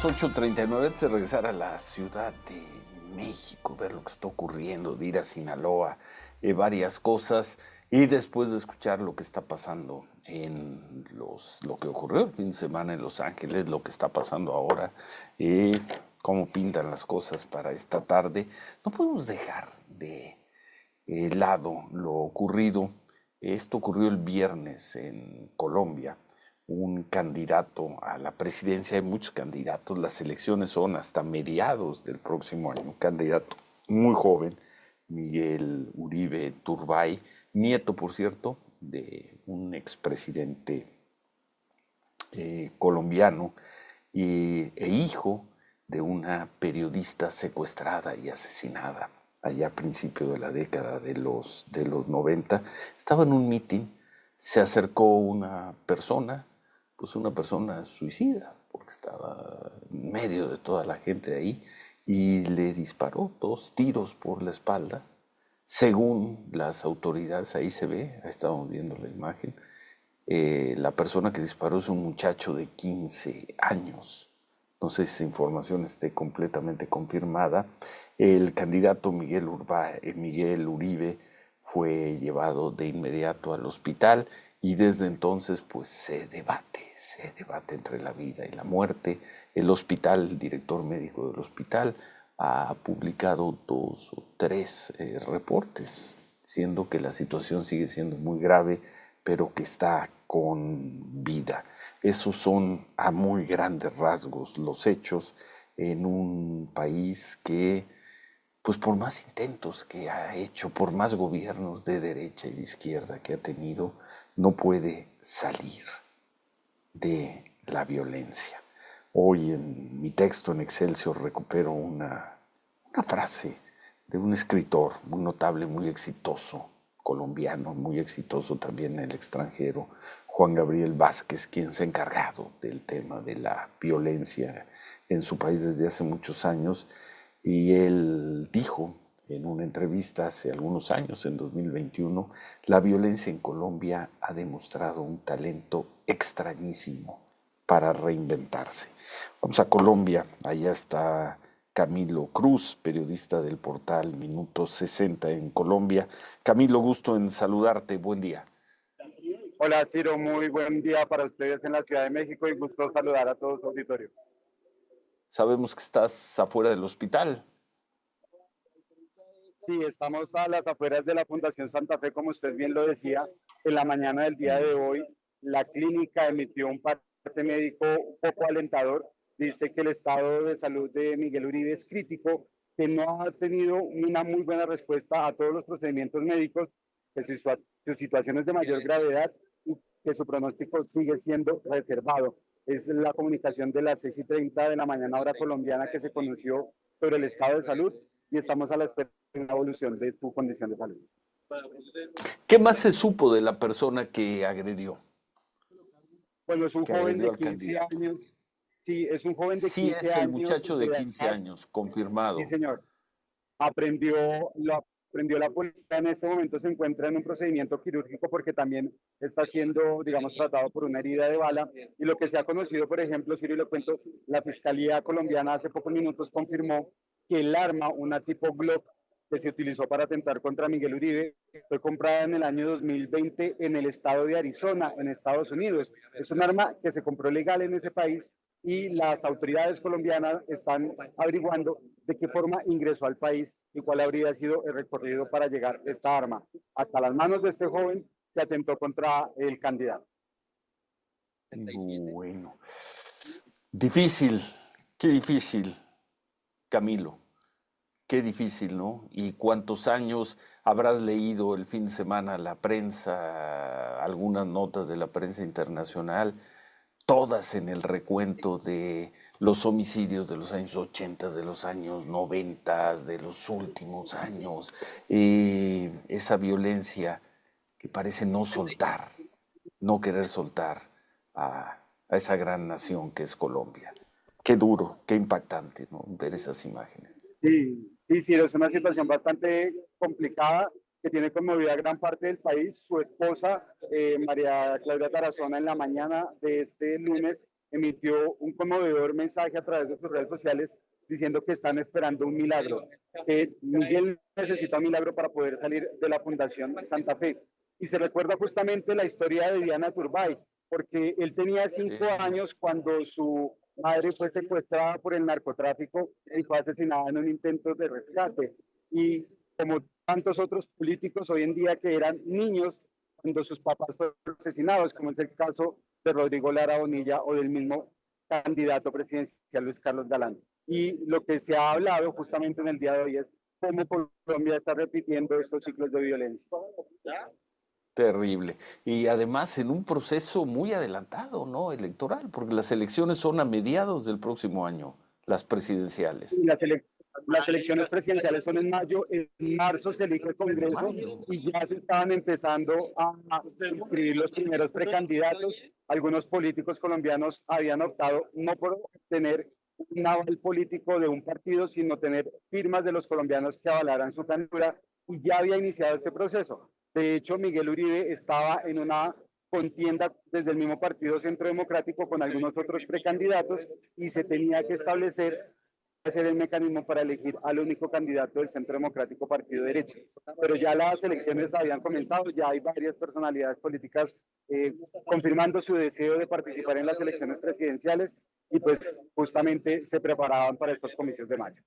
las 8:39, antes de regresar a la Ciudad de México, ver lo que está ocurriendo, de ir a Sinaloa, varias cosas, y después de escuchar lo que está pasando lo que ocurrió el fin de semana en Los Ángeles, lo que está pasando ahora, cómo pintan las cosas para esta tarde, no podemos dejar de lado lo ocurrido. Esto ocurrió el viernes en Colombia. Un candidato a la presidencia, hay muchos candidatos, las elecciones son hasta mediados del próximo año, un candidato muy joven, Miguel Uribe Turbay, nieto, por cierto, de un expresidente colombiano e hijo de una periodista secuestrada y asesinada allá a principios de la década de los 90. Estaba en un mitin, se acercó una persona suicida, porque estaba en medio de toda la gente de ahí, y le disparó 2 tiros por la espalda. Según las autoridades, ahí se ve, ahí estamos viendo la imagen, la persona que disparó es un muchacho de 15 años. No sé si esa información esté completamente confirmada. El candidato Miguel Uribe fue llevado de inmediato al hospital y desde entonces pues se debate entre la vida y la muerte. El director médico del hospital ha publicado 2 o 3 reportes, siendo que la situación sigue siendo muy grave, pero que está con vida. Esos son a muy grandes rasgos los hechos en un país que, pues por más intentos que ha hecho, por más gobiernos de derecha y de izquierda que ha tenido, no puede salir de la violencia. Hoy en mi texto en Excelsior recupero una frase de un escritor muy notable, muy exitoso, colombiano, muy exitoso también en el extranjero, Juan Gabriel Vázquez, quien se ha encargado del tema de la violencia en su país desde hace muchos años, y él dijo en una entrevista hace algunos años, en 2021, la violencia en Colombia ha demostrado un talento extrañísimo para reinventarse. Vamos a Colombia, allá está Camilo Cruz, periodista del portal Minuto 60 en Colombia. Camilo, gusto en saludarte, buen día. Hola Ciro, muy buen día para ustedes en la Ciudad de México y gusto saludar a todo su auditorio. Sabemos que estás afuera del hospital. Sí, estamos a las afueras de la Fundación Santa Fe, como usted bien lo decía, en la mañana del día de hoy. La clínica emitió un parte médico un poco alentador. Dice que el estado de salud de Miguel Uribe es crítico, que no ha tenido una muy buena respuesta a todos los procedimientos médicos, que su situación es de mayor gravedad y que su pronóstico sigue siendo reservado. Es la comunicación de las 6:30 de la mañana hora colombiana que se conoció sobre el estado de salud y estamos a la espera de una evolución de su condición de salud. ¿Qué más se supo de la persona que agredió? Bueno, es un Que joven agredió de al 15 candidato. años. Sí, es un joven de Sí 15 es el años muchacho de de 15 edad. años, Sí, confirmado. señor. Lo aprendió la policía. En este momento se encuentra en un procedimiento quirúrgico porque también está siendo, digamos, tratado por una herida de bala. Y lo que se ha conocido, por ejemplo, Ciro, y lo cuento, la Fiscalía colombiana hace pocos minutos confirmó que el arma, una tipo Glock, que se utilizó para atentar contra Miguel Uribe, fue comprada en el año 2020 en el estado de Arizona, en Estados Unidos. Es un arma que se compró legal en ese país y las autoridades colombianas están averiguando de qué forma ingresó al país y cuál habría sido el recorrido para llegar esta arma hasta las manos de este joven que atentó contra el candidato. Bueno, difícil, qué difícil, Camilo, qué difícil, ¿no? ¿Y cuántos años habrás leído el fin de semana la prensa, algunas notas de la prensa internacional, todas en el recuento de los homicidios de los años 80, de los años 90, de los últimos años, esa violencia que parece no soltar, no querer soltar a esa gran nación que es Colombia? Qué duro, qué impactante, ¿no? Ver esas imágenes. Sí, sí, sí, es una situación bastante complicada que tiene conmovida a gran parte del país. Su esposa, María Claudia Tarazona, en la mañana de este lunes emitió un conmovedor mensaje a través de sus redes sociales diciendo que están esperando un milagro, que Miguel necesita un milagro para poder salir de la Fundación Santa Fe. Y se recuerda justamente la historia de Diana Turbay, porque él tenía 5 años cuando su madre fue secuestrada por el narcotráfico y fue asesinada en un intento de rescate. Y como tantos otros políticos hoy en día que eran niños cuando sus papás fueron asesinados, como es el caso de Rodrigo Lara Bonilla o del mismo candidato presidencial Luis Carlos Galán. Y lo que se ha hablado justamente en el día de hoy es cómo Colombia está repitiendo estos ciclos de violencia. Terrible. Y además en un proceso muy adelantado, ¿no? Electoral, porque las elecciones son a mediados del próximo año, las presidenciales. Las elecciones presidenciales son en mayo, en marzo se elige el Congreso y ya se estaban empezando a inscribir los primeros precandidatos. Algunos políticos colombianos habían optado no por tener un aval político de un partido, sino tener firmas de los colombianos que avalaran su candidatura y ya había iniciado este proceso. De hecho, Miguel Uribe estaba en una contienda desde el mismo Partido Centro Democrático con algunos otros precandidatos y se tenía que establecer ser el mecanismo para elegir al único candidato del Centro Democrático Partido Derecho. Pero ya las elecciones habían comenzado, ya hay varias personalidades políticas confirmando su deseo de participar en las elecciones presidenciales y pues justamente se preparaban para estos comicios de mayo.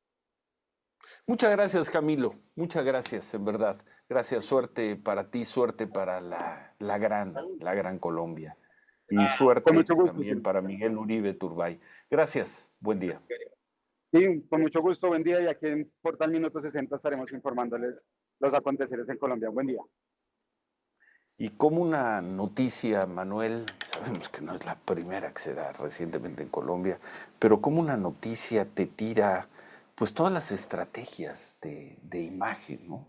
Muchas gracias, Camilo. Muchas gracias, en verdad. Gracias, suerte para ti, suerte para la gran Colombia. Y suerte también para Miguel Uribe Turbay. Gracias, buen día. Sí, con mucho gusto, buen día, y aquí en Portal Minuto 60 estaremos informándoles los aconteceres en Colombia. Buen día. Y como una noticia, Manuel, sabemos que no es la primera que se da recientemente en Colombia, pero como una noticia te tira pues todas las estrategias de imagen, ¿no?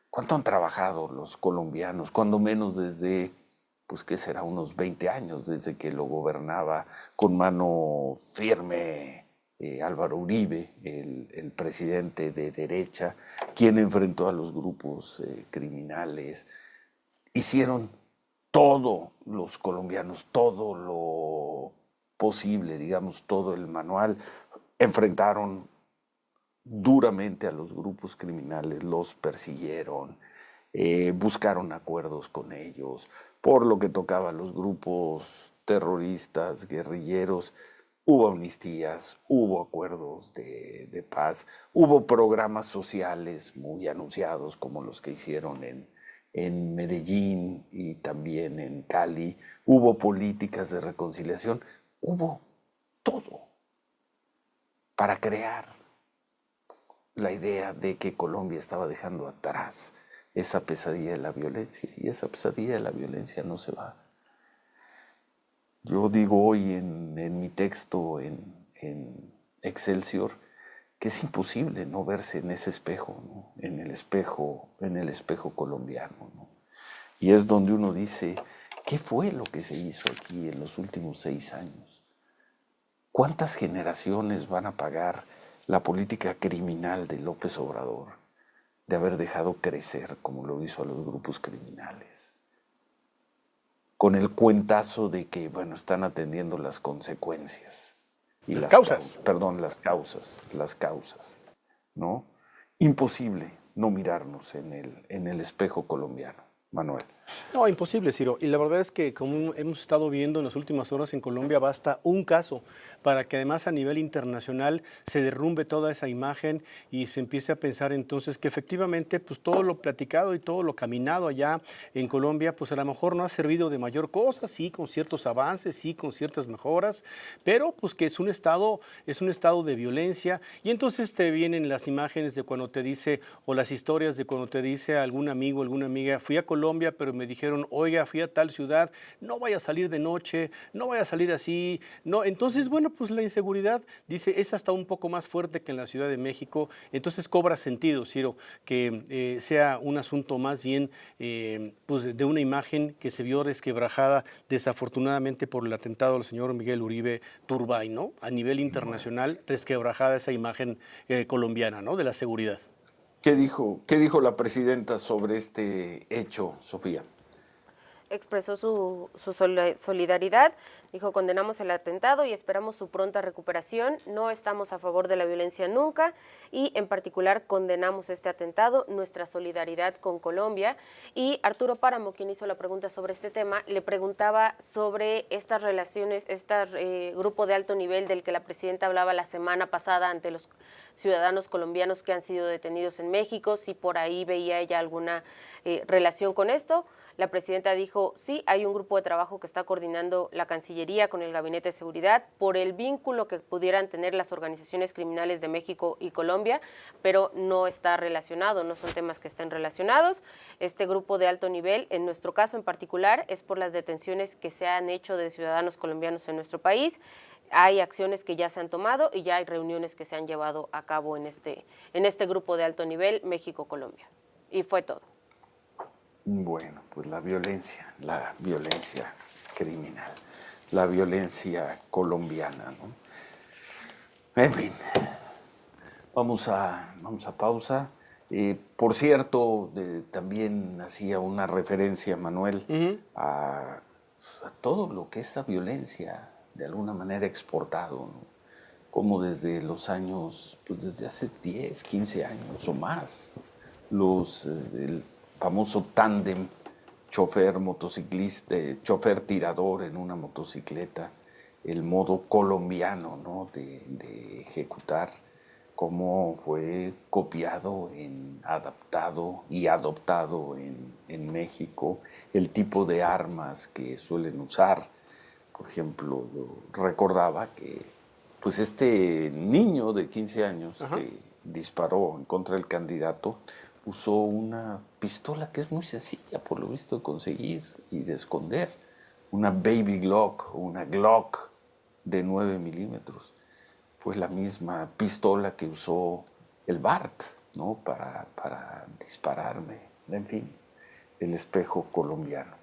¿Cuánto han trabajado los colombianos? Cuando menos desde, pues qué será, unos 20 años, desde que lo gobernaba con mano firme Álvaro Uribe, el presidente de derecha, quien enfrentó a los grupos criminales. Hicieron todo los colombianos, todo lo posible, digamos, todo el manual. Enfrentaron duramente a los grupos criminales, los persiguieron, buscaron acuerdos con ellos, por lo que tocaba a los grupos terroristas, guerrilleros. Hubo amnistías, hubo acuerdos de paz, hubo programas sociales muy anunciados como los que hicieron en Medellín y también en Cali, hubo políticas de reconciliación, hubo todo para crear la idea de que Colombia estaba dejando atrás esa pesadilla de la violencia, y esa pesadilla de la violencia no se va. Yo digo hoy en mi texto en Excelsior que es imposible no verse en ese espejo, ¿no? en el espejo colombiano, ¿no? Y es donde uno dice, ¿qué fue lo que se hizo aquí en los últimos 6 años? ¿Cuántas generaciones van a pagar la política criminal de López Obrador, de haber dejado crecer como lo hizo a los grupos criminales? Con el cuentazo de que, bueno, están atendiendo las consecuencias. Y las causas, ¿no? Imposible no mirarnos en el espejo colombiano, Manuel. No, imposible, Ciro. Y la verdad es que como hemos estado viendo en las últimas horas en Colombia, basta un caso para que además a nivel internacional se derrumbe toda esa imagen y se empiece a pensar entonces que efectivamente pues todo lo platicado y todo lo caminado allá en Colombia pues a lo mejor no ha servido de mayor cosa, sí, con ciertos avances, sí, con ciertas mejoras, pero pues que es un estado de violencia. Y entonces te vienen las imágenes de cuando te dice, o las historias de cuando te dice algún amigo, alguna amiga, fui a Colombia, pero me dijeron, oiga, fui a tal ciudad, no vaya a salir de noche, no vaya a salir así, no. Entonces, bueno, pues la inseguridad, dice, es hasta un poco más fuerte que en la Ciudad de México. Entonces cobra sentido, Ciro, que sea un asunto más bien pues de una imagen que se vio resquebrajada desafortunadamente por el atentado al señor Miguel Uribe Turbay, ¿no? A nivel internacional, resquebrajada esa imagen colombiana, ¿no? De la seguridad. ¿Qué dijo la presidenta sobre este hecho, Sofía? Expresó su solidaridad, Dijo, condenamos el atentado y esperamos su pronta recuperación. No estamos a favor de la violencia nunca y en particular condenamos este atentado, nuestra solidaridad con Colombia. Y Arturo Páramo, quien hizo la pregunta sobre este tema, le preguntaba sobre estas relaciones, este grupo de alto nivel del que la presidenta hablaba la semana pasada ante los ciudadanos colombianos que han sido detenidos en México, si por ahí veía ella alguna relación con esto. La presidenta dijo, sí, hay un grupo de trabajo que está coordinando la Cancillería con el Gabinete de Seguridad por el vínculo que pudieran tener las organizaciones criminales de México y Colombia, pero no está relacionado, no son temas que estén relacionados. Este grupo de alto nivel, en nuestro caso en particular, es por las detenciones que se han hecho de ciudadanos colombianos en nuestro país. Hay acciones que ya se han tomado y ya hay reuniones que se han llevado a cabo en este grupo de alto nivel México-Colombia. Y fue todo. Bueno, pues la violencia criminal, la violencia colombiana, ¿no? En fin, vamos a pausa. Por cierto, también hacía una referencia, Manuel, a todo lo que esta violencia de alguna manera ha exportado, ¿no? Como desde los años, pues desde hace 10, 15 años o más, el famoso tándem chofer-motociclista, chofer-tirador en una motocicleta, el modo colombiano, ¿no? de ejecutar, cómo fue copiado, adaptado y adoptado en México, el tipo de armas que suelen usar. Por ejemplo, yo recordaba que pues este niño de 15 años que disparó en contra del candidato usó una pistola que es muy sencilla, por lo visto, de conseguir y de esconder. Una Baby Glock, una Glock de 9 milímetros. Fue la misma pistola que usó el Bart, ¿no? para dispararme. En fin, el espejo colombiano.